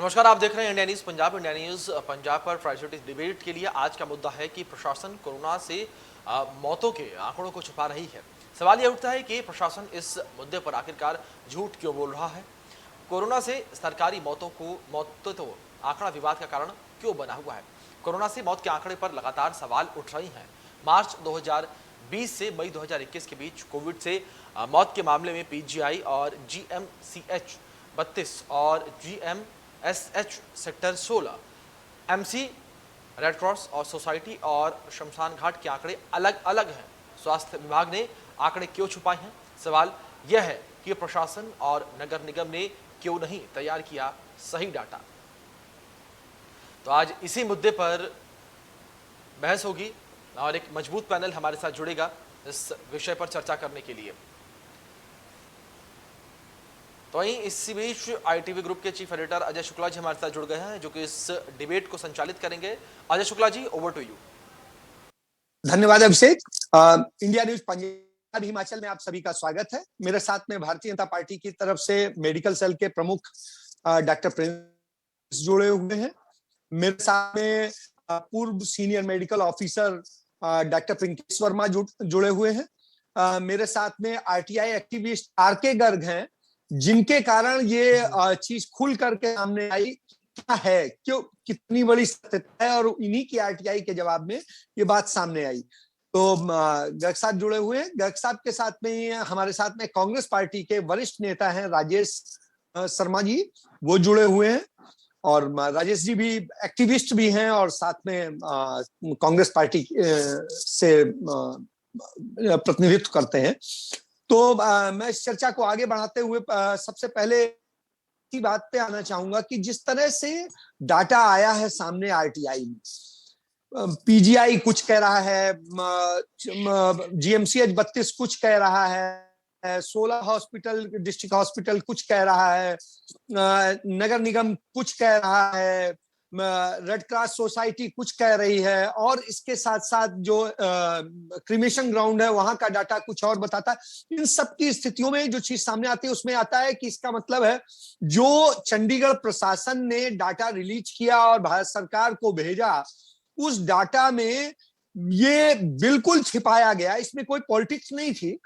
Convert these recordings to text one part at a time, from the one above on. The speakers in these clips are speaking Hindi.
नमस्कार, आप देख रहे हैं India news Punjab. India news Punjab पर प्रायोजित डिबेट के लिए आज का मुद्दा है कि प्रशासन कोरोना से मौतों के आंकड़ों को छुपा रही है। सवाल यह उठता है कि प्रशासन इस मुद्दे पर आखिरकार झूठ क्यों बोल रहा है। कोरोना से सरकारी मौतों तो आंकड़ा विवाद का कारण क्यों बना हुआ है। कोरोना से मौत के आंकड़े पर लगातार सवाल उठ रही हैं। मार्च 2020 से मई 2021 के बीच कोविड से मौत के मामले में पीजीआई और जीएमसीएच 32 और जीएमएसएच सेक्टर 16, एमसी, रेड क्रॉस और सोसाइटी और शमशान घाट के आंकड़े अलग अलग हैं। स्वास्थ्य विभाग ने आंकड़े क्यों छुपाए हैं। सवाल यह है कि प्रशासन और नगर निगम ने क्यों नहीं तैयार किया सही डाटा। तो आज इसी मुद्दे पर बहस होगी और एक मजबूत पैनल हमारे साथ जुड़ेगा इस विषय पर चर्चा करने के लिए। तो वहीं इसी बीच आईटीवी ग्रुप के चीफ एडिटर अजय शुक्ला जी हमारे साथ जुड़ गए हैं, जो कि इस डिबेट को संचालित करेंगे। Ajay Shukla ji, over to you. धन्यवाद अभिषेक। इंडिया न्यूज पंजाब हिमाचल में आप सभी का स्वागत है। मेरे साथ में भारतीय जनता पार्टी की तरफ से मेडिकल सेल के प्रमुख डॉक्टर प्रिंस जुड़े हुए हैं। मेरे साथ में पूर्व senior medical officer doctor Pinkesh Verma जुड़े हुए हैं। मेरे साथ में आरटीआई एक्टिविस्ट आरके गर्ग हैं, जिनके कारण ये चीज खुल करके सामने आई क्या है, क्यों, कितनी बड़ी सत्यता है, और इन्हीं की आरटीआई के जवाब में ये बात सामने आई। तो गर्ग साहब जुड़े हुए हैं। गर्ग साहब के साथ में हमारे साथ में कांग्रेस पार्टी के वरिष्ठ नेता हैं राजेश शर्मा जी, वो जुड़े हुए हैं। और राजेश जी भी एक्टिविस्ट भी हैं और साथ में कांग्रेस पार्टी से प्रतिनिधित्व करते हैं। तो मैं इस चर्चा को आगे बढ़ाते हुए सबसे पहले की बात पे आना चाहूंगा कि जिस तरह से डाटा आया है सामने आरटीआई में, पीजीआई कुछ कह रहा है, जीएमसीएच 32 कुछ कह रहा है, 16 हॉस्पिटल डिस्ट्रिक्ट हॉस्पिटल कुछ कह रहा है, नगर निगम कुछ कह रहा है, रेड क्रॉस सोसाइटी कुछ कह रही है, और इसके साथ साथ जो क्रिमेशन ग्राउंड है वहां का डाटा कुछ और बताता है। इन सब की स्थितियों में जो चीज सामने आती है उसमें आता है कि इसका मतलब है जो चंडीगढ़ प्रशासन ने डाटा रिलीज किया और भारत सरकार को भेजा, उस डाटा में ये बिल्कुल छिपाया गया। इसमें कोई पॉलिटिक्स नहीं थी,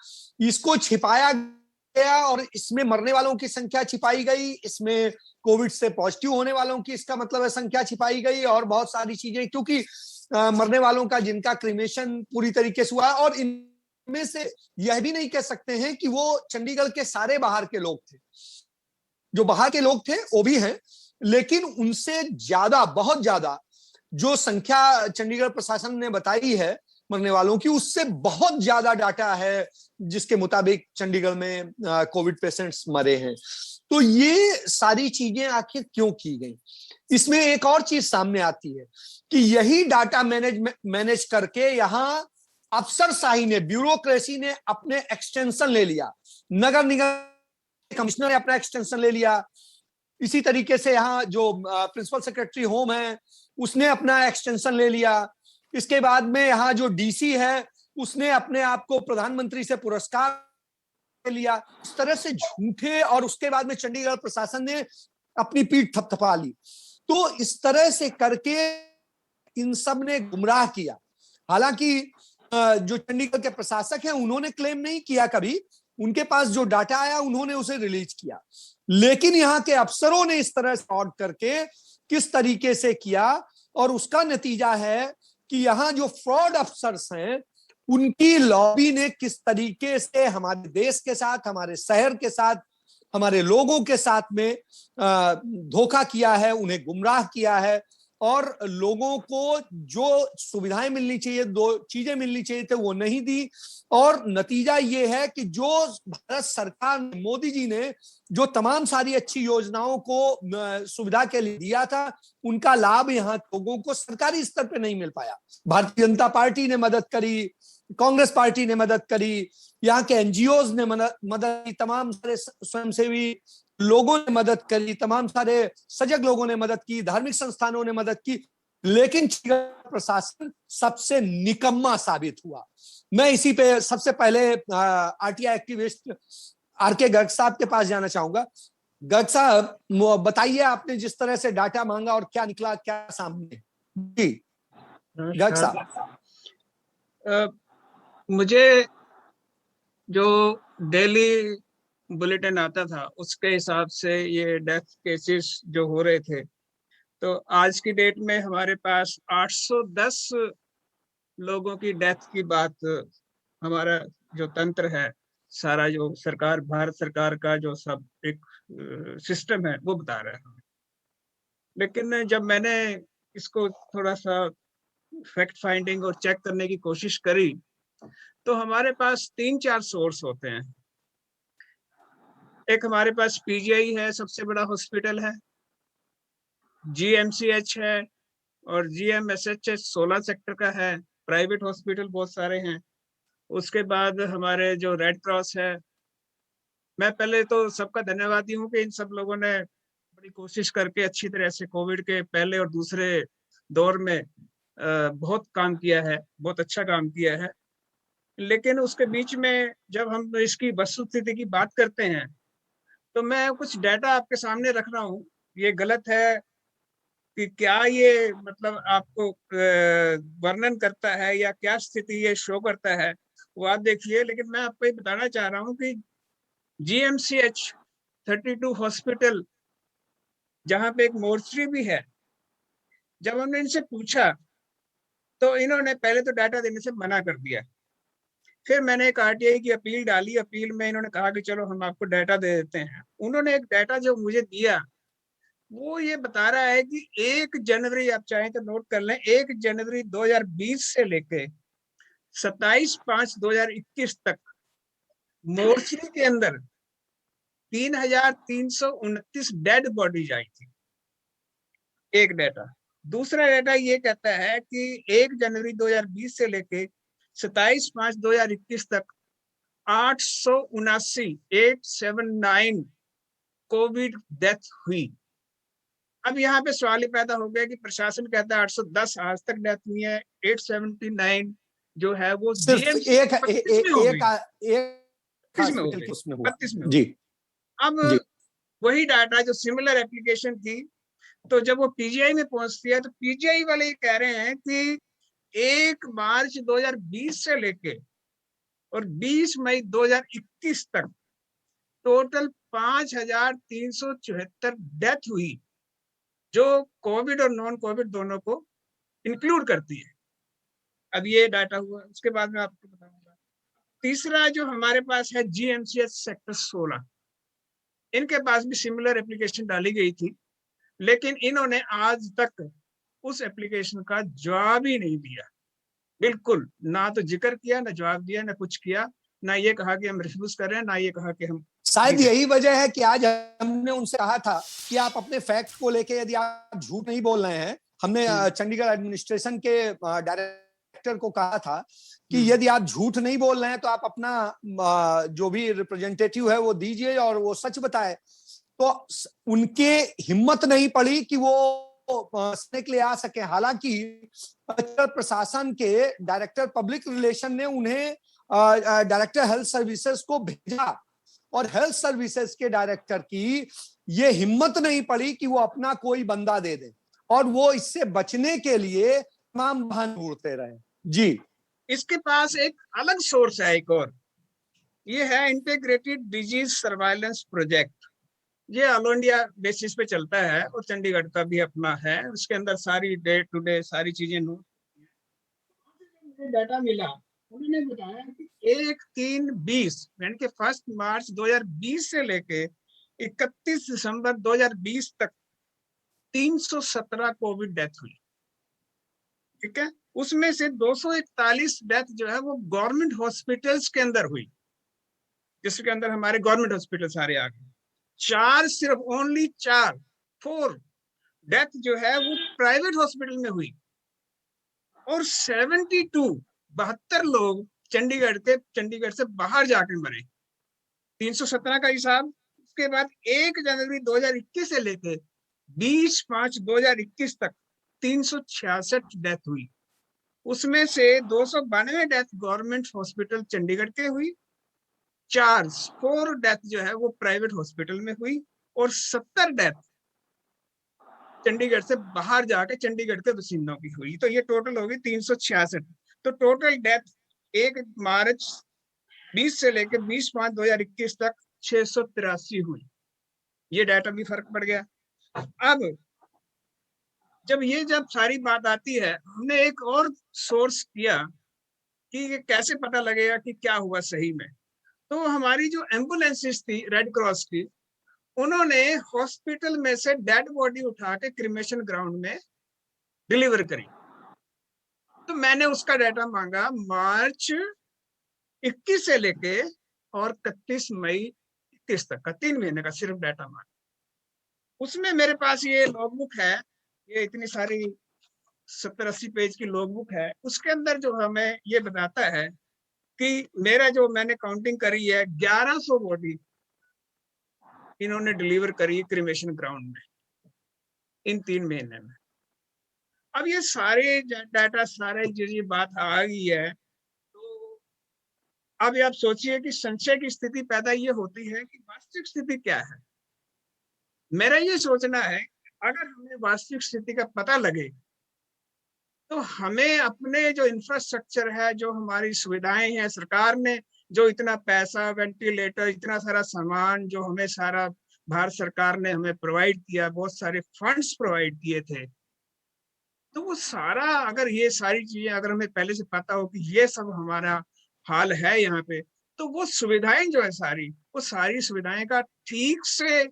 इसको छिपाया गया और इसमें मरने वालों की संख्या छिपाई गई, इसमें कोविड से पॉजिटिव होने वालों की, इसका मतलब है, संख्या छिपाई गई, और बहुत सारी चीजें, क्योंकि मरने वालों का जिनका क्रिमेशन पूरी तरीके से हुआ, और इनमें से यह भी नहीं कह सकते हैं कि वो चंडीगढ़ के सारे बाहर के लोग थे। जो बाहर के लोग थे वो भी हैं, लेकिन उनसे ज्यादा, बहुत ज्यादा जो संख्या चंडीगढ़ प्रशासन ने बताई है मरने वालों की, उससे बहुत ज्यादा डाटा है जिसके मुताबिक चंडीगढ़ में कोविड पेशेंट्स मरे हैं। तो ये सारी चीजें आखिर क्यों की गई। इसमें एक और चीज सामने आती है कि यही डाटा मैनेज करके यहाँ अफसरशाही ने, ब्यूरोक्रेसी ने अपने एक्सटेंशन ले लिया, नगर निगम कमिश्नर ने अपना एक्सटेंशन ले लिया, इसी तरीके से यहाँ जो प्रिंसिपल सेक्रेटरी होम है उसने अपना एक्सटेंशन ले लिया, इसके बाद में यहाँ जो डीसी है उसने अपने आप को प्रधानमंत्री से पुरस्कार लिया। इस तरह से झूठे, और उसके बाद में चंडीगढ़ प्रशासन ने अपनी पीठ थपथपा ली। तो इस तरह से करके इन सब ने गुमराह किया। हालांकि जो चंडीगढ़ के प्रशासक हैं उन्होंने क्लेम नहीं किया कभी, उनके पास जो डाटा आया उन्होंने उसे रिलीज किया, लेकिन यहाँ के अफसरों ने इस तरह से फ्रॉड करके किस तरीके से किया, और उसका नतीजा है कि यहाँ जो फ्रॉड अफसर्स हैं उनकी लॉबी ने किस तरीके से हमारे देश के साथ, हमारे शहर के साथ, हमारे लोगों के साथ में धोखा किया है, उन्हें गुमराह किया है, और लोगों को जो सुविधाएं मिलनी चाहिए, दो चीजें मिलनी चाहिए थे, वो नहीं दी। और नतीजा ये है कि जो भारत सरकार, मोदी जी ने जो तमाम सारी अच्छी योजनाओं को सुविधा के लिए दिया था, उनका लाभ यहाँ लोगों को सरकारी स्तर पे नहीं मिल पाया। भारतीय जनता पार्टी ने मदद करी, कांग्रेस पार्टी ने मदद करी, यहाँ के एनजीओज ने मदद की, तमाम सारे स्वयंसेवी लोगों ने मदद करी, तमाम सारे सजग लोगों ने मदद की, धार्मिक संस्थानों ने मदद की, लेकिन प्रशासन सबसे निकम्मा साबित हुआ। मैं इसी पे सबसे पहले आरटीआई एक्टिविस्ट आरके गर्ग साहब के पास जाना चाहूंगा। गर्ग साहब, बताइए, आपने जिस तरह से डाटा मांगा और क्या निकला, क्या सामने? जी गर्ग नमस्कार। साहब। मुझे जो डेली बुलेटिन आता था उसके हिसाब से ये डेथ केसेस जो हो रहे थे, तो आज की डेट में हमारे पास 810 लोगों की डेथ की बात हमारा जो तंत्र है, सारा जो सरकार, भारत सरकार का जो सब एक सिस्टम है वो बता रहा है। लेकिन जब मैंने इसको थोड़ा सा फैक्ट फाइंडिंग और चेक करने की कोशिश करी, तो हमारे पास 3-4 सोर्स होते हैं। एक हमारे पास पीजीआई है, सबसे बड़ा हॉस्पिटल है, जीएमसीएच है, और जीएमएसएच 16 सेक्टर का है। प्राइवेट हॉस्पिटल बहुत सारे हैं। उसके बाद हमारे जो रेड क्रॉस है, मैं पहले तो सबका धन्यवादी हूँ कि इन सब लोगों ने बड़ी कोशिश करके अच्छी तरह से कोविड के पहले और दूसरे दौर में बहुत काम किया है, बहुत अच्छा काम किया है। लेकिन उसके बीच में जब हम इसकी वस्तुस्थिति की बात करते हैं, तो मैं कुछ डाटा आपके सामने रख रहा हूँ। ये गलत है कि क्या ये मतलब आपको वर्णन करता है या क्या स्थिति ये शो करता है, वो आप देखिए। लेकिन मैं आपको ये बताना चाह रहा हूँ कि जीएमसीएच 32 हॉस्पिटल, जहाँ पे एक मोर्चरी भी है, जब हमने इनसे पूछा तो इन्होंने पहले तो डाटा देने से मना कर दिया। फिर मैंने एक आरटीआई की अपील डाली। अपील में इन्होंने कहा कि चलो हम आपको डाटा दे देते हैं। उन्होंने एक डाटा जो मुझे दिया, वो ये बता रहा है कि 1 जनवरी, आप चाहें तो नोट कर लें, 1 जनवरी 2020 से लेके 27/5/2021 तक मोर्चरी के अंदर 3,329 डेड बॉडीज आई थी। एक डाटा। दूसरा डाटा ये कहता है कि 1 जनवरी 2020 से लेके 27/5/2021 तक 879 कोविड डेथ हुई। अब यहाँ पे सवाल ही पैदा हो गया कि प्रशासन कहता है 810 आज तक डेथ हुई है, 879 जो है वो सिर्फ जीएमसी एक 32 में हो गई, एक 32 में हो हॉस्पिटल गई, के उसमें हुआ। 32 में हो जी गई। अब जी वही डाटा जो सिमिलर एप्लीकेशन थी, तो जब वो पीजीआई में पहुंचती है, तो पीजीआई वाले ये कह रहे हैं कि 1 मार्च 2020 से लेके और 20 मई 2021 तक टोटल 5,374 डेथ हुई, जो कोविड और नॉन कोविड दोनों को इंक्लूड करती है। अब ये डाटा हुआ, उसके बाद में आपको बताऊंगा। तीसरा जो हमारे पास है जीएमसीएच सेक्टर 16, इनके पास भी सिमिलर एप्लीकेशन डाली गई थी, लेकिन इन्होंने आज तक उस एप्लीकेशन का जवाब ही नहीं दिया। बिल्कुल ना तो जिक्र किया, ना जवाब दिया, ना कुछ किया, ना ये कहा कि हम रिफ्यूज कर रहे हैं, ना ये कहा कि हम। शायद यही वजह है कि आज हमने उनसे कहा था कि आप अपने फैक्ट को लेके यदि आप झूठ नहीं बोल रहे हैं, हमने चंडीगढ़ एडमिनिस्ट्रेशन के डायरेक्टर को कहा था कि यदि आप झूठ नहीं बोल रहे हैं तो आप अपना जो भी रिप्रेजेंटेटिव है वो दीजिए और वो सच बताए। तो उनके हिम्मत नहीं पड़ी कि वो हंसने के लिए आ सके। हालांकि प्रशासन के डायरेक्टर पब्लिक रिलेशन ने उन्हें डायरेक्टर हेल्थ सर्विसेज को भेजा और हेल्थ सर्विसेज के डायरेक्टर की ये हिम्मत नहीं पड़ी कि वो अपना कोई बंदा दे दे और वो इससे बचने के लिए तमाम बहाने ढूंढते रहे। जी इसके पास एक अलग सोर्स है, एक और, ये है इंटीग्रेटेड डिजीज सर्वाइलेंस प्रोजेक्ट। ये ऑल इंडिया बेसिस पे चलता है और चंडीगढ़ का भी अपना है। उसके अंदर सारी डे टू डे सारी चीजें नोट, डाटा मिला। उन्होंने बताया कि 1/3/20 यानी कि 1 मार्च 2020 से लेके 31 दिसंबर 2020 तक 317 कोविड डेथ हुई। ठीक है, उसमें से 241 डेथ जो है वो गवर्नमेंट हॉस्पिटल्स के अंदर हुई, जिसके अंदर हमारे गवर्नमेंट हॉस्पिटल सारे आ गए। 4, सिर्फ ओनली 4 डेथ जो है वो प्राइवेट हॉस्पिटल में हुई। और 72 लोग चंडीगढ़ से बाहर जाके मरे। 317 का हिसाब। उसके बाद 1 जनवरी 2021 से लेके 20/5/2021 तक 366 डेथ हुई। उसमें से 292 डेथ गवर्नमेंट हॉस्पिटल चंडीगढ़ के हुई, 4 डेथ जो है वो प्राइवेट हॉस्पिटल में हुई, और 70 डेथ चंडीगढ़ से बाहर जाके चंडीगढ़ के बासिंदों की हुई। तो ये टोटल होगी 366। तो टोटल डेथ 1 मार्च 20 से लेकर 20/5/2021 तक 683 हुई। ये डाटा भी फर्क पड़ गया। अब जब सारी बात आती है, हमने एक और सोर्स किया कि ये कैसे पता लगेगा कि क्या हुआ सही में। तो हमारी जो एम्बुलेंसेस थी रेड क्रॉस की, उन्होंने हॉस्पिटल में से डेड बॉडी उठा के क्रिमेशन ग्राउंड में डिलीवर करी। तो मैंने उसका डाटा मांगा मार्च 21 से लेके और 31 मई 21 तक का, 3 महीने का सिर्फ डाटा मांगा। उसमें मेरे पास ये लॉगबुक है, ये इतनी सारी 70-80 पेज की लॉगबुक है। उसके अंदर जो हमें ये बताता है कि मेरा जो मैंने काउंटिंग करी है 1100 बॉडी इन्होंने डिलीवर करी क्रिमेशन ग्राउंड में इन 3 महीने में। अब ये सारे डाटा, सारे जो ये बात आ गई है, तो अब आप सोचिए कि संशय की स्थिति पैदा ये होती है कि वास्तविक स्थिति क्या है। मेरा ये सोचना है अगर हमें वास्तविक स्थिति का पता लगे तो हमें अपने जो इंफ्रास्ट्रक्चर है, जो हमारी सुविधाएं हैं, सरकार ने जो इतना पैसा, वेंटिलेटर, इतना सारा सामान जो हमें सारा भारत सरकार ने हमें प्रोवाइड किया, बहुत सारे फंड्स प्रोवाइड किए थे, तो वो सारा, अगर ये सारी चीजें अगर हमें पहले से पता हो कि ये सब हमारा हाल है यहाँ पे, तो वो सुविधाएं जो है सारी, वो सारी सुविधाएं का ठीक से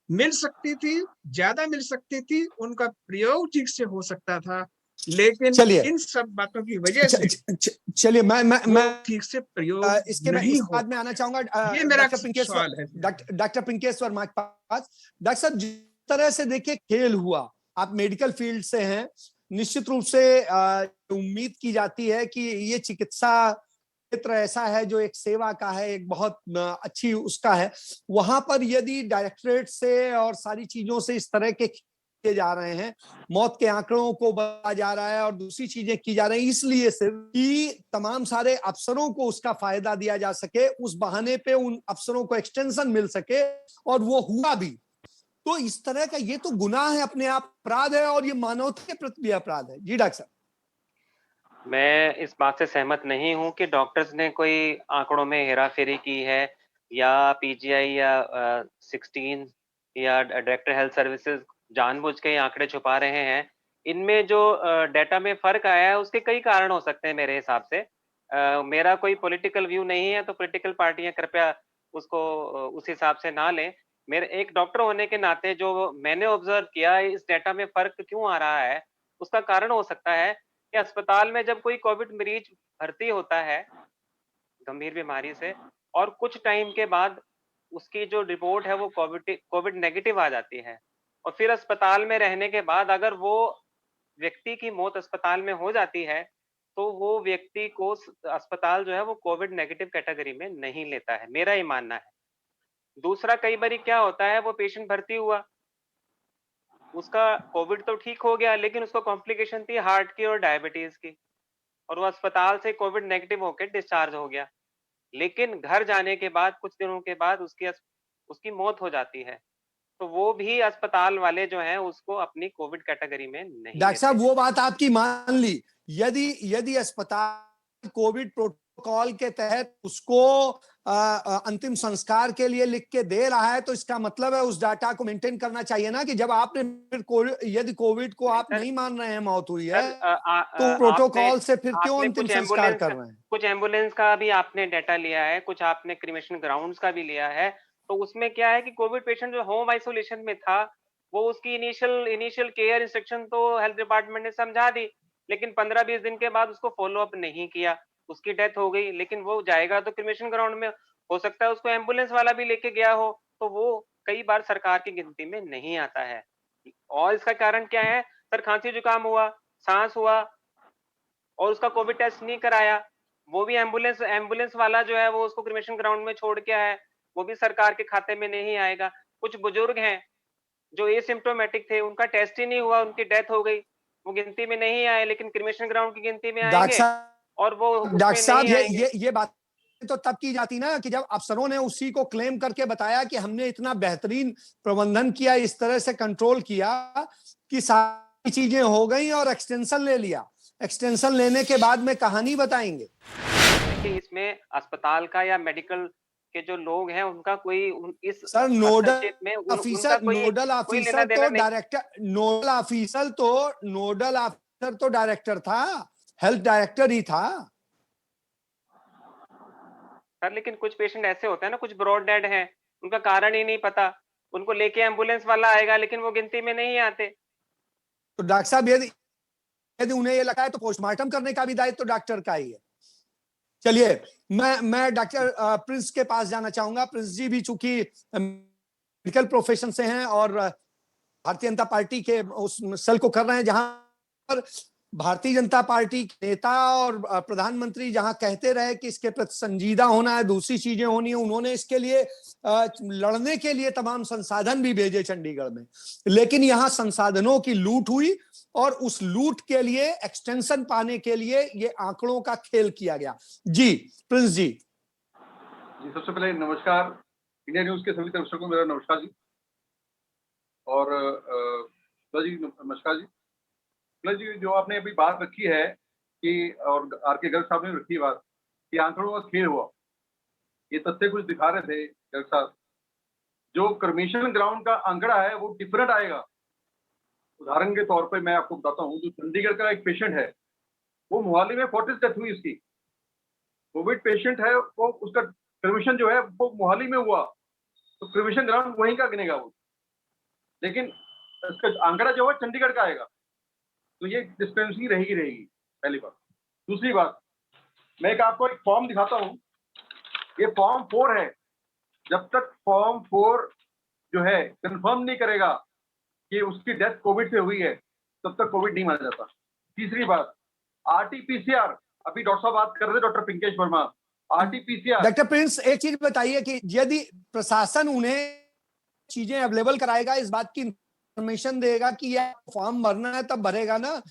मिल सकती थी, ज्यादा मिल सकती थी, उनका प्रयोग ठीक से हो सकता था। लेकिन चलिए इन सब बातों की वजह से चलिए मैं वो ठीक से प्रयोग इसके नहीं इसके हो बाद में आना चाहूंगा ये मेरा डॉक्टर पिंकेश्वर, सवाल है। डॉक्टर पिंकेश्वर मार्ग पास। डॉक्टर साहब, जिस तरह से देखिए खेल हुआ, आप मेडिकल फील्ड से हैं, निश्चित रूप से उम्मीद की जाती है कि ये चिकित्सा क्षेत्र ऐसा है जो एक सेवा का है, एक बहुत अच्छी उसका है। वहां पर यदि डायरेक्टरेट से और सारी चीजों से इस तरह के किए जा रहे हैं, मौत के आंकड़ों को बढ़ाया जा रहा है और दूसरी चीजें की जा रही हैं, इसलिए सिर्फ कि तमाम सारे अफसरों को उसका फायदा दिया जा सके, उस बहाने पे उन अफसरों को एक्सटेंशन मिल सके, और वो हुआ भी। तो इस तरह का ये तो गुनाह है, अपने आप अपराध है, और ये मानवता के प्रति भी अपराध है। जी डॉक्टर साहब। मैं इस बात से सहमत नहीं हूं कि डॉक्टर्स ने कोई आंकड़ों में हेराफेरी की है, या पीजीआई या 16 या डायरेक्टर हेल्थ सर्विसेज जानबूझ के ये आंकड़े छुपा रहे हैं। इनमें जो डाटा में फर्क आया है उसके कई कारण हो सकते हैं मेरे हिसाब से। मेरा कोई पॉलिटिकल व्यू नहीं है, तो पॉलिटिकल पार्टियां कृपया उसको उस हिसाब से ना लें। मेरे एक डॉक्टर होने के नाते जो मैंने ऑब्जर्व किया, इस डाटा में फर्क क्यों आ रहा है, उसका कारण हो सकता है कि अस्पताल में जब कोई कोविड मरीज भर्ती होता है गंभीर बीमारी से, और कुछ टाइम के बाद उसकी जो रिपोर्ट है वो कोविड नेगेटिव आ जाती है, और फिर अस्पताल में रहने के बाद अगर वो व्यक्ति की मौत अस्पताल में हो जाती है, तो वो व्यक्ति को अस्पताल जो है वो कोविड नेगेटिव कैटेगरी में नहीं लेता है, मेरा ये मानना है। दूसरा, कई बारी क्या होता है, वो पेशेंट भर्ती हुआ, उसका कोविड तो ठीक हो गया, लेकिन उसको कॉम्प्लिकेशन थी हार्ट की और डायबिटीज की, और वो अस्पताल से कोविड नेगेटिव होकर डिस्चार्ज हो गया। लेकिन घर जाने के बाद कुछ दिनों के बाद उसकी मौत हो जाती है, तो वो भी अस्पताल वाले जो हैं उसको अपनी कोविड कैटेगरी में नहीं डॉक्टर लेते साहब, हैं। वो बात आपकी मान ली, यदि यदि अस्पताल कोविड प्रोटोकॉल के तहत उसको अंतिम संस्कार के लिए लिख के दे रहा है, तो इसका मतलब है उस डाटा को मेंटेन करना चाहिए ना, कि जब आपने फिर यदि कोविड को आप सर, नहीं मान रहे हैं मौत हुई है, सर तो प्रोटोकॉल से फिर क्यों आपने अंतिम संस्कार कर रहे हैं? कुछ एम्बुलेंस का भी आपने डाटा लिया है, कुछ आपने क्रिमेशन ग्राउंड्स का भी लिया है। तो उसमें क्या है कि कोविड पेशेंट जो होम आइसोलेशन में था, वो उसकी इनिशियल केयर इंस्ट्रक्शन तो हेल्थ डिपार्टमेंट ने समझा दी, लेकिन 15-20 दिन के बाद उसको फॉलो अप नहीं किया, उसकी डेथ हो गई। लेकिन वो जाएगा तो क्रिमेशन ग्राउंड में, हो सकता है उसको एम्बुलेंस वाला भी लेके गया हो, तो वो कई बार सरकार की गिनती में नहीं आता है। और इसका कारण क्या है? सर, खांसी जुकाम हुआ, सांस हुआ, और उसका कोविड टेस्ट नहीं कराया, वो भी एम्बुलेंस एम्बुलेंस वाला जो है वो उसको क्रिमेशन ग्राउंड में छोड़ के आया, वो भी सरकार के खाते में नहीं आएगा। कुछ बुजुर्ग हैं जो एसिम्प्टोमेटिक थे, उनका टेस्ट ही नहीं हुआ, उनकी डेथ हो गई, वो गिनती में नहीं आए, लेकिन क्रिमेशन ग्राउंड की गिनती में डॉक्टर आएंगे साहब, और वो डॉक्टर उसमें साहब, नहीं आएंगे। ये बात तो तब की जाती ना कि जब अफसरों ने उसी को क्लेम करके बताया कि हमने इतना बेहतरीन प्रबंधन किया, इस तरह से कंट्रोल किया कि सारी चीजें हो गई और एक्सटेंशन ले लिया। एक्सटेंशन लेने के बाद में कहानी बताएंगे कि इसमें अस्पताल का या मेडिकल के जो लोग हैं उनका कोई इस सर। हस्तक्षेप में उनका ऑफिसर कोई नोडल कोई लेना ऑफिसर देना तो नहीं। डायरेक्टर नोडल ऑफिसर तो डायरेक्टर था, हेल्थ डायरेक्टर ही था सर लेकिन कुछ पेशेंट ऐसे होते हैं ना, कुछ ब्रॉड डेड हैं, उनका कारण ही नहीं पता, उनको लेके एम्बुलेंस वाला आएगा लेकिन वो गिनती में नहीं आते। तो डॉक्टर साहब यदि यदि उन्हें ये लगा है तो पोस्टमार्टम करने का भी दायित्व तो डॉक्टर का ही है। चलिए मैं डॉक्टर प्रिंस के पास जाना चाहूंगा। प्रिंस जी भी चूंकि मेडिकल प्रोफेशन से हैं और भारतीय जनता पार्टी के उस सेल को कर रहे हैं जहां पर भारतीय जनता पार्टी के नेता और प्रधानमंत्री जहां कहते रहे कि इसके प्रति संजीदा होना है, दूसरी चीजें होनी है, उन्होंने इसके लिए लड़ने के लिए तमाम संसाधन भी भेजे चंडीगढ़ में, लेकिन यहां संसाधनों की लूट हुई और उस लूट के लिए एक्सटेंशन पाने के लिए ये आंकड़ों का खेल किया गया। जी प्रिंस जी। जी सबसे पहले नमस्कार, इंडिया न्यूज के सभी दर्शकों को मेरा नमस्कार जी। और जी नमस्कार जी। जी जो आपने अभी बात रखी है कि और आर के गर्ग साहब ने रखी बात कि आंकड़ों का खेल हुआ, ये तथ्य कुछ दिखा रहे थे गर्ग साहब। जो क्रमिशन ग्राउंड का आंकड़ा है वो डिफरेंट आएगा। उदाहरण के तौर पे मैं आपको बताता हूँ, जो चंडीगढ़ का एक पेशेंट है वो मोहाली में 40 डेथ हुई, उसकी कोविड पेशेंट है, वो उसका क्रमिशन जो है वो मोहाली में हुआ, तो क्रमिशन ग्राउंड वहीं का गिनेगा वो, लेकिन इसका आंकड़ा जो है चंडीगढ़ का आएगा। तो ये डिस्क्रिपेंसी रहेगी पहली बात। दूसरी बात, मैं आपको एक फॉर्म दिखाता हूँ, ये फॉर्म 4 है। जब तक फॉर्म 4 जो है कंफर्म नहीं करेगा कि उसकी डेथ कोविड से हुई है तब तक कोविड नहीं माना जाता। तीसरी बात, आरटीपीसीआर, अभी डॉक्टर साहब बात कर रहे थे, doctor Pinkesh Verma, RTPCR. Doctor Prince एक चीज बताइए कि यदि प्रशासन उन्हें चीजें अवेलेबल कराएगा, इस बात की इंफॉर्मेशन देगा कि यह फॉर्म भरना है तब भरेगा ना।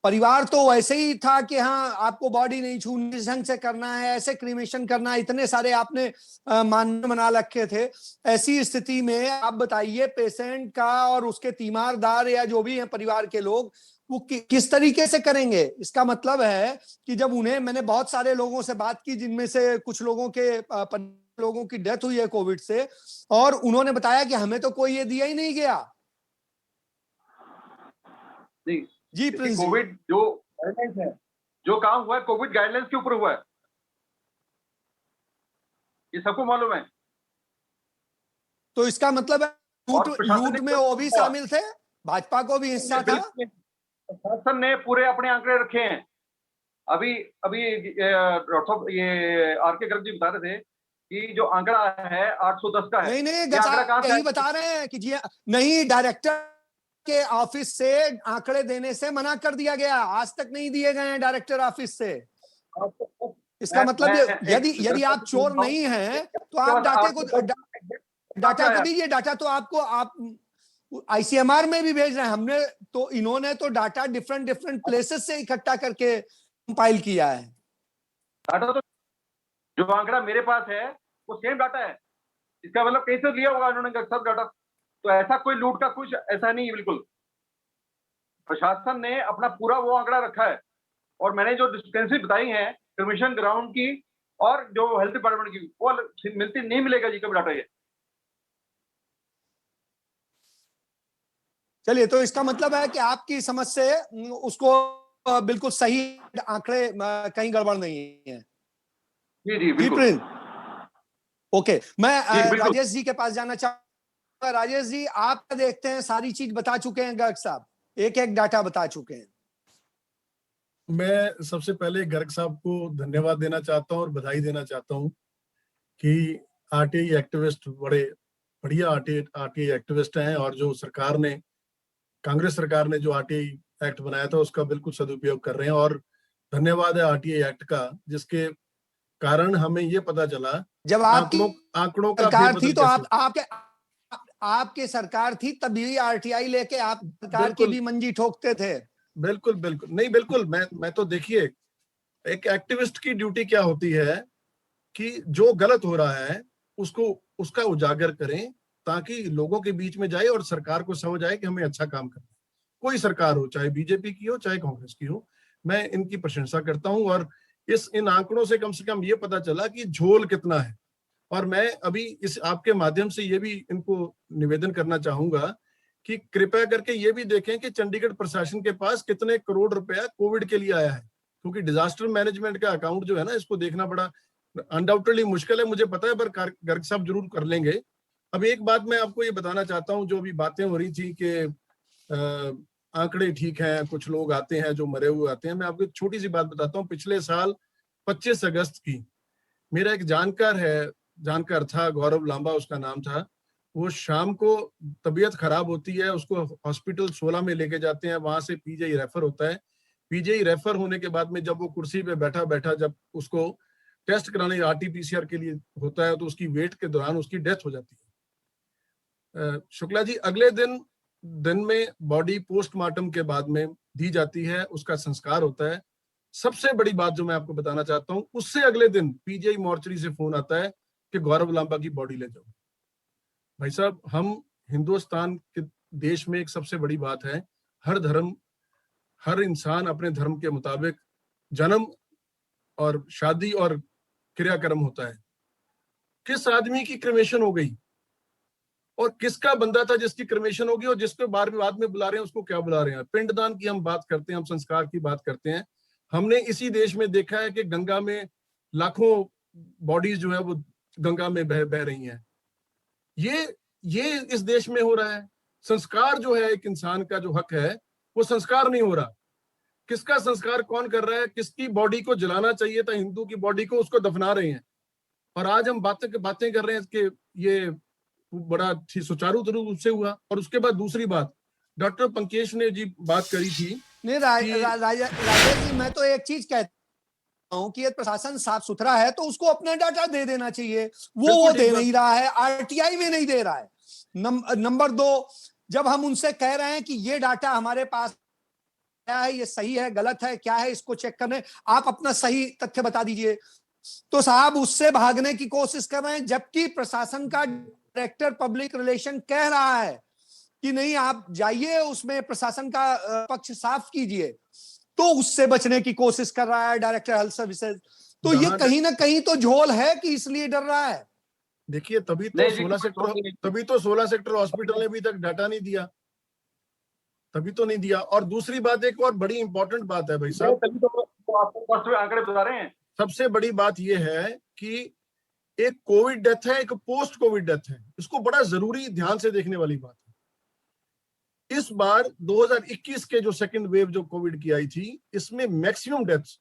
परिवार तो वैसे ही था कि हाँ आपको बॉडी नहीं छूनी, ढंग से करना है, ऐसे क्रीमेशन करना है, इतने सारे आपने मानदंड बना रखे थे। ऐसी स्थिति में आप बताइए पेशेंट का और उसके तीमारदार या जो भी हैं परिवार के लोग वो किस तरीके से करेंगे। इसका मतलब है कि जब उन्हें, मैंने बहुत सारे लोगों से बात की जिनमें से कुछ लोगों की डेथ हुई है कोविड से, और उन्होंने बताया कि हमें तो कोई ये दिया ही नहीं गया। जी प्रिंस जी। कोविड जो गाइडलाइंस है, जो काम हुआ है कोविड गाइडलाइंस के ऊपर हुआ है, ये सबको मालूम है। तो इसका मतलब है लूट में वो भी शामिल थे, भाजपा को भी हिस्सा था। प्रशासन ने पूरे अपने आंकड़े रखे हैं। अभी ये आर के गर्ग जी बता रहे थे कि जो आंकड़ा है 810 का है। नहीं यही बता रहे हैं कि जी नहीं, डायरेक्टर के ऑफिस से आंकड़े देने से मना कर दिया गया, आज तक नहीं दिए गए हैं डायरेक्टर ऑफिस से। इसका मतलब यदि आप चोर नहीं हैं तो आप डाटा को दीजिए। डाटा तो आपको आप आईसीएमआर में भी भेज रहे हैं, हमने तो, इन्होंने तो डाटा डिफरेंट प्लेसेस से इकट्ठा करके कंपाइल किया है। डाटा तो जो आंकड़ा मेरे पास है वो सेम डाटा है, इसका मतलब कहीं से लिया होगा उन्होंने सब डाटा। तो ऐसा कोई लूट का कुछ ऐसा नहीं है, बिल्कुल प्रशासन ने अपना पूरा वो आंकड़ा रखा है। और मैंने जो डिस्क्रिपेंसी बताई है क्रमिशन ग्राउंड की और जो हेल्थ डिपार्टमेंट की, वो मिलती नहीं मिलेगा जी कभी डाटा ये। चलिए, तो इसका मतलब है कि आपकी समझ से उसको बिल्कुल सही आंकड़े कहीं गड़बड़ नहीं है। जी बिल्कुल। ओके, मैं राजेश जी के पास जाना चाहूंगा। राजेश जी, आप देखते हैं सारी चीज बता चुके हैं गर्ग साहब, एक डाटा बता चुके हैं। मैं सबसे पहले गर्ग साहब को धन्यवाद देना चाहता हूं और बधाई देना चाहता हूं कि आरटीआई एक्टिविस्ट बड़े बढ़िया आरटीआई एक्टिविस्ट हैं, और जो सरकार ने, कांग्रेस सरकार ने जो आरटीआई एक्ट बनाया था उसका बिल्कुल सदुपयोग कर रहे हैं। और धन्यवाद है आरटीआई एक्ट का, जिसके कारण हमें ये पता चला जब आंकड़ों का सरकार थी तो आपके सरकार थी तभी आरटीआई लेके आप सरकार की भी मंजी ठोकते थे। बिल्कुल नहीं, बिल्कुल मैं तो देखिए, एक एक्टिविस्ट की ड्यूटी क्या होती है कि जो गलत हो रहा है उसका उजागर करें, ताकि लोगों के बीच में जाए और सरकार को समझ आए कि हमें अच्छा काम करना है। कोई सरकार हो, चाहे बीजेपी की हो चाहे कांग्रेस की हो, मैं इनकी प्रशंसा करता हूं। और इन आंकड़ों से कम ये पता चला कि झोल कितना है। और मैं अभी इस आपके माध्यम से ये भी इनको निवेदन करना चाहूंगा कि कृपया करके ये भी देखें कि चंडीगढ़ प्रशासन के पास कितने करोड़ रुपया कोविड के लिए आया है, क्योंकि डिजास्टर मैनेजमेंट का अकाउंट जो है ना, इसको देखना बड़ा अनडाउटेडली मुश्किल है, मुझे पता है, पर गर्ग साहब जरूर कर लेंगे। अब एक बात मैं आपको ये बताना चाहता हूँ, जो भी बातें हो रही थी कि आंकड़े ठीक हैं, कुछ लोग आते हैं जो मरे हुए आते हैं। मैं आपको एक छोटी सी बात बताता हूँ। पिछले साल 25 अगस्त की मेरा एक जानकार था, गौरव लांबा उसका नाम था। वो शाम को तबीयत खराब होती है, उसको हॉस्पिटल 16 में लेके जाते हैं, वहां से पीजीआई रेफर होता है। पीजीआई रेफर होने के बाद में जब वो कुर्सी पे बैठा जब उसको टेस्ट कराने आरटीपीसीआर के लिए होता है, तो उसकी वेट के दौरान उसकी डेथ हो जाती है। शुक्ला जी, अगले दिन में बॉडी पोस्टमार्टम के बाद में दी जाती है, उसका संस्कार होता है। सबसे बड़ी बात जो मैं आपको बताना चाहता हूं, उससे अगले दिन पीजीआई मॉर्चरी से फोन आता है कि गौरव लांबा की बॉडी ले जाओ। भाई साहब, हम हिंदुस्तान के देश में एक सबसे बड़ी बात है, हर इंसान अपने धर्म के मुताबिक जन्म और शादी और क्रियाक्रम होता है। किस आदमी की क्रिमेशन हो गई और किसका बंदा था जिसकी क्रिमेशन होगी, और जिसको बाद में बुला रहे हैं उसको क्या बुला रहे हैं? पिंडदान की हम बात करते हैं, हम संस्कार की बात करते हैं। हमने इसी देश में देखा है कि गंगा में लाखों बॉडीज जो है वो गंगा में बह रही हैं। ये इस देश में हो रहा है। संस्कार जो है एक इंसान का जो हक है, वो संस्कार नहीं हो रहा। किसका संस्कार कौन कर रहा है? किसकी बॉडी को जलाना चाहिए था, हिंदू की बॉडी को, उसको दफना रहे हैं। और आज हम बातें कर रहे हैं कि ये बड़ा सुचारू रूप से हुआ। और उसके बाद दूसरी बात, डॉक्टर पंकज ने जी बात करी थी। नहीं राजेश जी, मैं तो एक चीज कहता हूं कि ये प्रशासन साफ सुथरा है तो उसको अपना डाटा दे देना चाहिए। वो दे नहीं रहा है, आरटीआई में नहीं दे रहा है। नंबर 2, जब हम उनसे कह रहे हैं कि ये डाटा हमारे पास क्या है, ये सही है गलत है क्या है, इसको चेक करने, आप अपना सही तथ्य बता दीजिए, तो साहब उससे भागने की कोशिश कर रहे हैं। जबकि प्रशासन का डायरेक्टर पब्लिक रिलेशन कह रहा है कि नहीं, आप जाइए, उसमें प्रशासन का पक्ष साफ कीजिए, तो उससे बचने की कोशिश कर रहा है डायरेक्टर हेल्थ सर्विसेज। तो ये कहीं ना कहीं तो झोल है कि इसलिए डर रहा है। देखिए, तभी तो 16 सेक्टर हॉस्पिटल ने अभी तक डाटा नहीं दिया, तभी तो नहीं दिया। और दूसरी बात, एक और बड़ी इंपॉर्टेंट बात है भाई साहब, तभी तो आपको आंकड़े बता रहे हैं। सबसे बड़ी बात यह है कि एक कोविड डेथ है, एक पोस्ट कोविड डेथ है। इसको बड़ा जरूरी ध्यान से देखने वाली बात है। इस बार 2021 के जो सेकंड वेव जो कोविड की आई थी, इसमें मैक्सिमम डेथ्स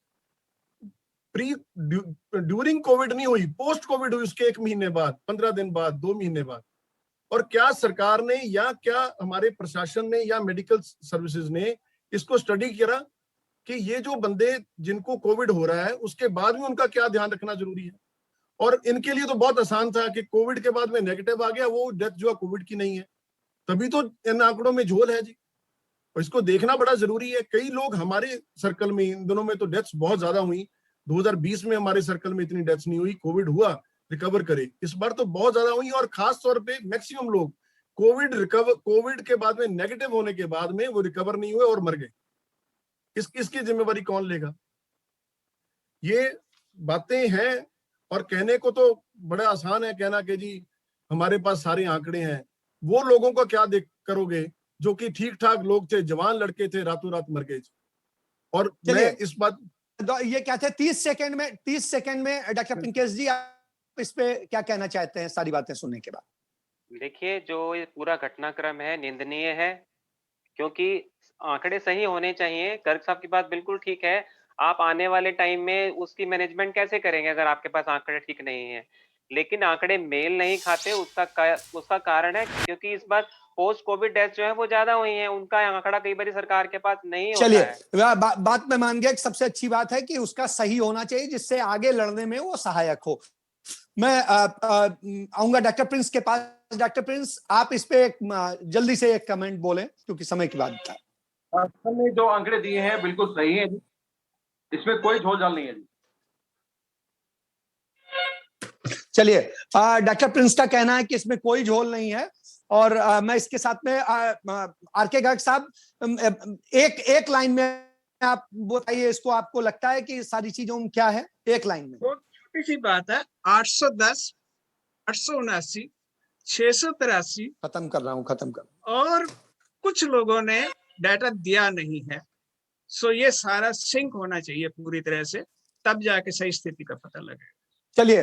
ड्यूरिंग कोविड नहीं हुई, पोस्ट कोविड हुई, उसके 1 महीने बाद, 15 दिन बाद, 2 महीने बाद। और क्या सरकार ने या क्या हमारे प्रशासन ने या मेडिकल सर्विसेज ने इसको स्टडी किया कि ये जो बंदे जिनको कोविड हो रहा है उसके बाद में उनका क्या ध्यान रखना जरूरी है? और इनके लिए तो बहुत आसान था कि कोविड के बाद में नेगेटिव आ गया, वो डेथ जो है कोविड की नहीं है। तभी तो इन आंकड़ों में झोल है जी, और इसको देखना बड़ा जरूरी है। कई लोग हमारे सर्कल में, इन दिनों में तो डेथ्स बहुत ज्यादा हुई, 2020 में हमारे सर्कल में इतनी डेथ्स नहीं हुई, कोविड हुआ, रिकवर करे। इस बार तो बहुत ज्यादा हुई, और खास तौर पे मैक्सिमम लोग कोविड के बाद में नेगेटिव होने के बाद में वो रिकवर नहीं हुए और मर गए। इसकी जिम्मेवारी कौन लेगा? ये बातें हैं, और कहने को तो बड़ा आसान है कहना कि जी हमारे पास सारे आंकड़े हैं। वो लोगों को क्या करोगे जो कि ठीक ठाक लोग थे, जवान लड़के थे, रातों रात मर गए। और मैं इस बात, ये क्या थे 30 सेकंड में डॉक्टर पंकज जी, आप इस पे क्या कहना चाहते हैं सारी बातें सुनने के बाद? देखिए, जो ये पूरा घटनाक्रम है निंदनीय है, क्योंकि आंकड़े सही होने चाहिए। गर्ग साहब की बात बिल्कुल ठीक है। आप आने वाले टाइम में उसकी मैनेजमेंट कैसे करेंगे अगर आपके पास आंकड़े ठीक नहीं है? लेकिन आंकड़े मेल नहीं खाते, उसका कारण है क्योंकि इस बार पोस्ट कोविड डेथ जो है वो ज्यादा हुई है, उनका आंकड़ा कई बार सरकार के पास नहीं होता है। चलिए, बात में मान गया कि सबसे अच्छी बात है कि उसका सही होना चाहिए, जिससे आगे लड़ने में वो सहायक हो। मैं आऊंगा डॉक्टर प्रिंस के पास। डॉक्टर प्रिंस, आप इस पे जल्दी से एक कमेंट बोलें क्योंकि समय की बात है। ने जो आंकड़े दिए हैं बिल्कुल सही है, इसमें कोई झोल झाल नहीं है जी। चलिए, डॉक्टर प्रिंस का कहना है कि इसमें कोई झोल नहीं है, और मैं इसके साथ में आरके गर्ग साहब, एक लाइन में आप बताइए इसको, आपको लगता है कि सारी चीजों में क्या है, एक लाइन में? बहुत छोटी सी बात है, 810, 879, 683, खत्म कर रहा हूं। और कुछ लोगों ने डाटा दिया नहीं है। सो ये सारा सिंक होना चाहिए पूरी तरह से, तब जाके सही स्थिति का पता लगेगा। चलिए,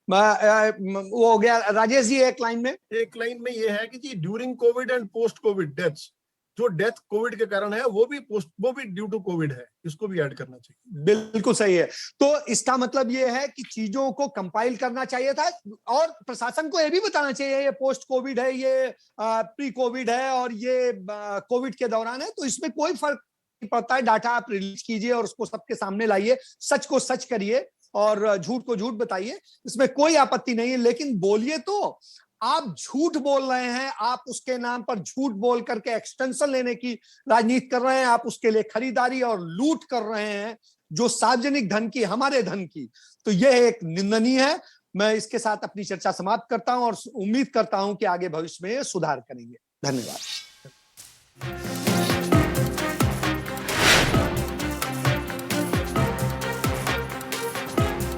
वो हो गया। राजेश जी, एक लाइन में ये है कि जी during covid and post covid deaths, जो डेथ कोविड के कारण है वो भी ड्यू टू कोविड है, इसको भी ऐड करना चाहिए। बिल्कुल सही है। तो इसका मतलब ये है कि चीजों को कंपाइल करना चाहिए था, और प्रशासन को ये भी बताना चाहिए ये पोस्ट कोविड है, ये प्री कोविड है, और ये कोविड के दौरान है। तो इसमें कोई फर्क नहीं पड़ता है। डाटा आप रिलीज कीजिए और उसको सबके सामने लाइए, सच को सच करिए और झूठ को झूठ बताइए, इसमें कोई आपत्ति नहीं है। लेकिन बोलिए तो, आप झूठ बोल रहे हैं, आप उसके नाम पर झूठ बोल करके एक्सटेंशन लेने की राजनीति कर रहे हैं, आप उसके लिए खरीदारी और लूट कर रहे हैं, जो सार्वजनिक धन की, हमारे धन की। तो यह एक निंदनीय है। मैं इसके साथ अपनी चर्चा समाप्त करता हूं और उम्मीद करता हूं कि आगे भविष्य में सुधार करेंगे। धन्यवाद।